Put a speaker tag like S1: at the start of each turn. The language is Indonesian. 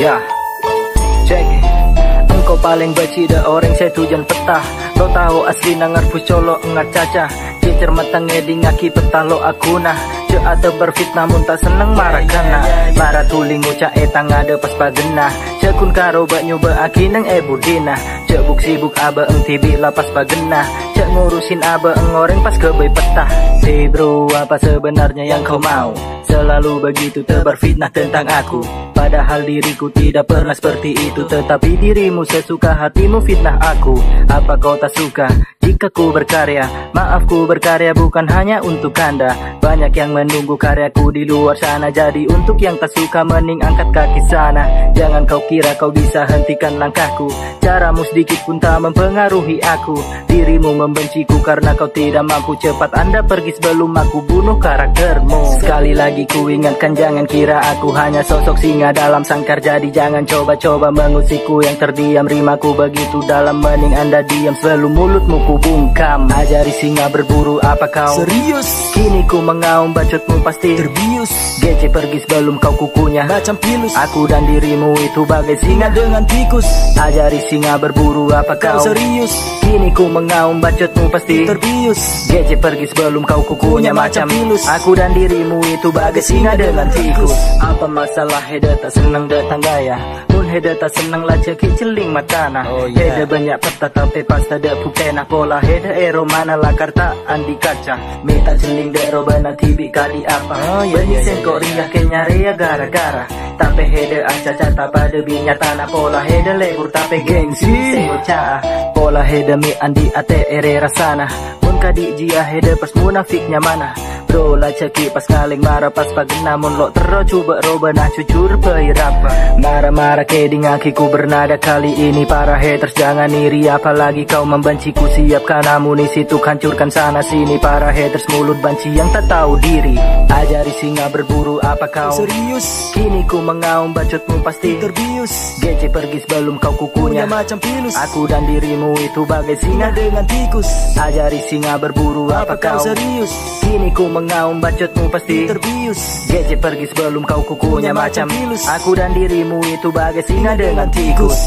S1: Ya, cek. Engkau paling baci dah orang saya tujuan petah. Lo tahu asli nangar pucolo engat caca. Cecer matang eding aki petah lo aku nah. Ce atau berfitnah mun tak seneng marah kana. Marah tuling uca etang ada pas bagena. Ce kun karo bak nyoba aki neng budina. Ce buk sibuk aba eng tibi lapas bagena. Ce ngurusin aba eng orang pas kebay petah. Si bro, apa sebenarnya yang kau mau? Selalu begitu tebar fitnah tentang aku. Padahal diriku tidak pernah seperti itu. Tetapi dirimu sesuka hatimu fitnah aku. Apa kau tak suka jika ku berkarya? Maaf ku berkarya bukan hanya untuk anda. Banyak yang menunggu karyaku di luar sana. Jadi untuk yang tak suka mending angkat kaki sana. Jangan kau kira kau bisa hentikan langkahku. Caramu sedikit pun tak mempengaruhi aku. Dirimu membenciku karena kau tidak mampu. Cepat anda pergi sebelum aku bunuh karaktermu. Sekali lagi ku ingatkan jangan kira aku hanya sosok singa dalam sangkar. Jadi jangan coba-coba mengusikku yang terdiam. Rimaku begitu dalam mending anda diam sebelum mulutmu ku bungkam. Ajari singa berburu apa kau?
S2: Serius?
S1: Kini ku mengaum bacotmu pasti
S2: terbius.
S1: Gece pergi sebelum kau kukunya
S2: Macam pilus.
S1: Aku dan dirimu itu bagai singa
S2: dengan tikus.
S1: Ajari singa berburu apa kau?
S2: Serius?
S1: Kini ku mengaum bacotmu pasti
S2: terbius.
S1: Gece pergi sebelum kau kukunya macam pilus. Aku dan dirimu itu bagai singa dengan tikus. Apa masalah heda tak senang datang gaya? Mun heda tak senang lah cekik celing matana. Heda banyak peta tapi pas ada putena. Pola heda ero mana lah karta andi kaca. Meta celing dero bana tibi kali apa. Bani sengkok ringgah kenyare ya gara-gara. Tapi heda aca-aca pada binya tanah. Pola heda lebur tapi gengsi sengkok caa. Pola heda mi andi ate ere rasana. Mun kadi jia heda pas munafiknya mana. Bro lah ceki pas ngaling marah pas pagena. Mun lo tero coba roba nah cucur peirapa. Marah-marah keding akiku bernada kali ini. Para haters jangan iri apalagi kau membenciku. Siapkan amunisi tuh hancurkan sana sini. Para haters mulut banci yang tak tahu diri. Ajari singa berburu apa kau?
S2: Serius?
S1: Kini ku mengaum bacotmu pasti
S2: terbius.
S1: Gece pergi sebelum kau kukunya
S2: macam pilus.
S1: Aku dan dirimu itu bagai singa
S2: dengan tikus.
S1: Ajari singa berburu apa kau?
S2: Serius?
S1: Kini ku mengaum bacotmu pasti
S2: terbius.
S1: Gece pergi sebelum kau kukunya macam
S2: pilus.
S1: Aku dan dirimu itu bagai singa dengan tikus.